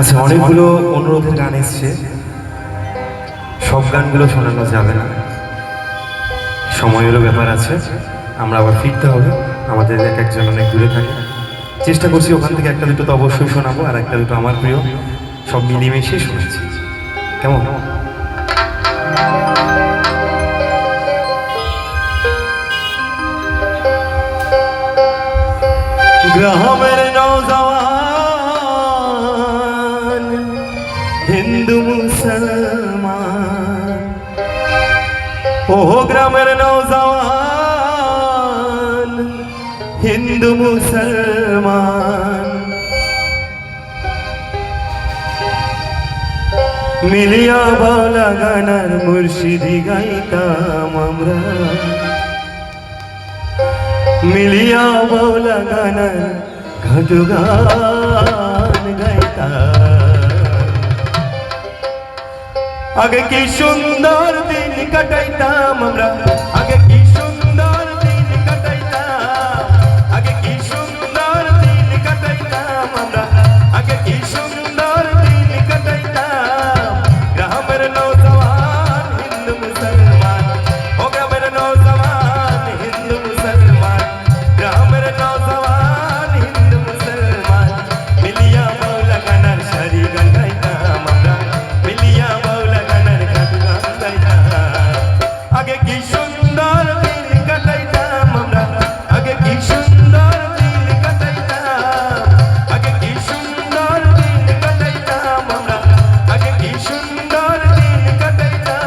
আচ্ছা, অনেকগুলো অনুরোধের গান এসছে, সব গানগুলো শোনানো যাবে না, সময়েরও ব্যাপার আছে। আমরা আবার ফিরতে হবে, আমাদের এক একজন অনেক দূরে থাকে। চেষ্টা করছি ওখান থেকে একটা দুটো তো অবশ্যই শোনাবো, আর একটা দুটো আমার প্রিয়, সব মিলিয়ে শোনাচ্ছি। কেমন? গ্রামের নওজওয়ান হিন্দু মুসলমান, ও গ্রামের নওজওয়ান হিন্দু মুসলমান, মিলিয়া বাউলা গানার মুর্শিদি গাইতাম আমরা, মিলিয়া বাউলা গানার ঘাটু গান গাইতাম। আগে কি সুন্দর দিন কাটাইতাম আমরা, আগে কি সুন্দর দিন কাটাইতাম, আগে কি সুন্দর দিন কাটাইতাম আমরা, আগে কি সুন্দর দিন কাটাইতাম। গ্রামের নওজওয়ান হিন্দু মুসলমান, ও গ্রামের নওজওয়ান হিন্দু মুসলমান, গ্রামের নওজওয়ান হিন্দু মুসলমান, মিলিয়া বাউলা গানার সারি গান গাইতাম আমরা, মিলিয়া বাউলা গানার গান গাইতাম। আগে কি সুন্দর দিন কাটাইতাম আমরা, আগে কি সুন্দর দিন কাটাইতাম, আগে কি সুন্দর দিন কাটাইতাম আমরা, আগে কি সুন্দর দিন কাটাইতাম।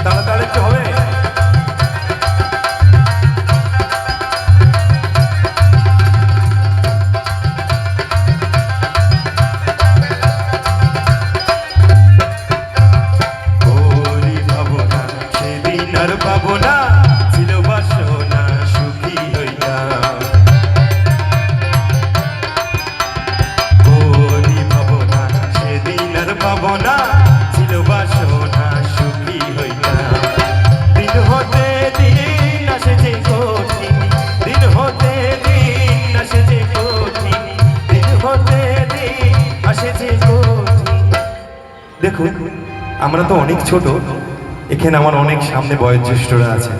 তাড়াতাড়ি একটু হবে। ওরে ভাবনা সেদিন আর পাবো না, ছিল বাসনা সুখী হইতাম। ওরে ভাবনা সেদিন আর পাবো না, ছিল বাসনা সুখী হইতাম। দিন হতে দিন আসে যে কঠিন, দিন হতে দিন আসে যে কঠিন, দিন হতে দিন আসে যে কঠিন। দেখুন, আমরা তো অনেক ছোট, এখানে আমার অনেক সামনে বয়োজ্যেষ্ঠরা আছে,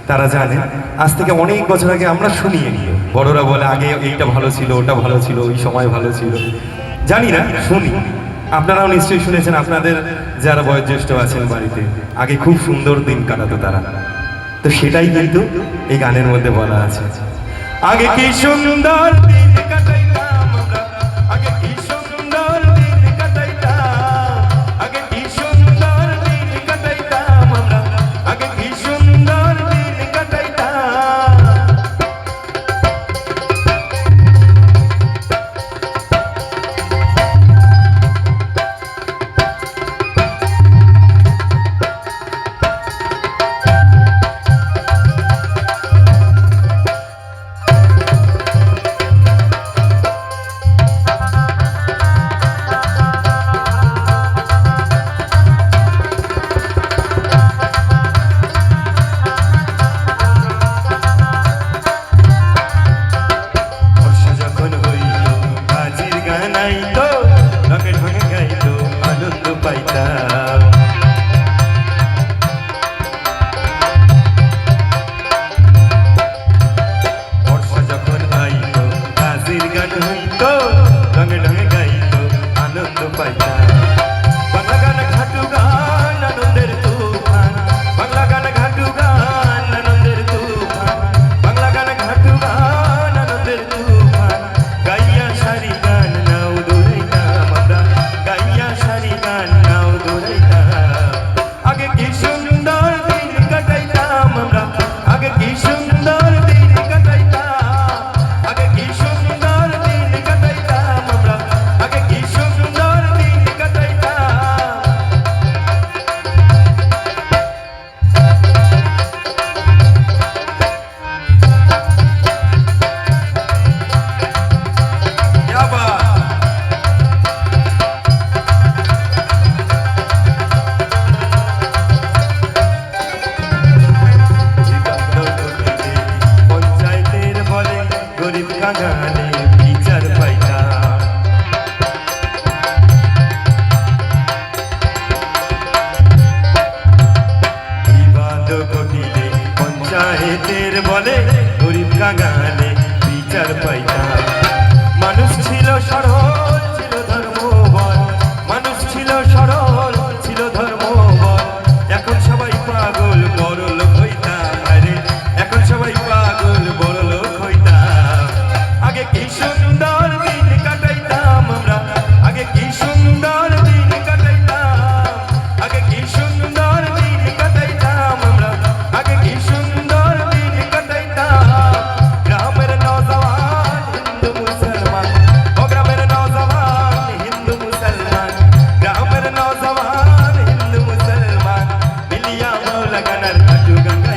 তারা জানে আজ থেকে অনেক বছর আগে আমরা শুনিয়ে নিই, বড়রা বলে আগে এইটা ভালো ছিল, ওটা ভালো ছিল, ওই সময় ভালো ছিল, জানি না, শুনি। আপনারাও নিশ্চয়ই শুনেছেন, আপনাদের যারা বয়োজ্যেষ্ঠ আছেন বাড়িতে, আগে খুব সুন্দর দিন কাটাতো তারা, তো সেটাই কিন্তু এই গানের মধ্যে বলা আছে। আগে কি সুন্দর দিন কাটাইতাম আমরা, আগে কি সুন্দর দিন কাটাইতাম, আগে কি সুন্দর দিন কাটাইতাম আমরা, আগে কি সুন্দর দিন কাটাইতাম। বর্ষা যখন হইল কাজীর গান আইতো, রঙে ঢঙে গাইতো আনন্দ পাইতাম। বর্ষা যখন আইতো কাজীর গান হইতো, রঙে ঢঙে গাইতো আনন্দ পাইতাম। বাংলা গান ঘাটু গান আনন্দের তুফান, বাংলা গান ঘাটু গান আনন্দের তুফান, বাংলা গান ঘাটু গান আনন্দের তুফান। গাইয়া সারি গান নাও দৌড়াইতাম আমরা, গাইয়া সারি গান নাও দৌড়াইতাম। কাঙালে বিচার পাইতাম। মানুষ ছিল সরল, ছিল ধর্মবল, মানুষ ছিল সরল, ছিল ধর্মবল। এখন সবাই পাগল, বড় লোক হইতাম। আরে এখন সবাই পাগল, বড় লোক হইতাম। আগে কি সুন্দর দিন কাটাইতাম আমরা, আগে কি সুন্দর দিন কাটাইতাম, আগে কি সুন্দর দিন কাটাইতাম আমরা, আগে কি সুন্দর দিন কাটাইতাম। গ্রামের নওজওয়ান হিন্দু মুসলমান, ও গ্রামের নওজওয়ান হিন্দু মুসলমান, গ্রামের নওজওয়ান হিন্দু মুসলমান, মিলিয়া মৌলা গানার খাটু গঙ্গা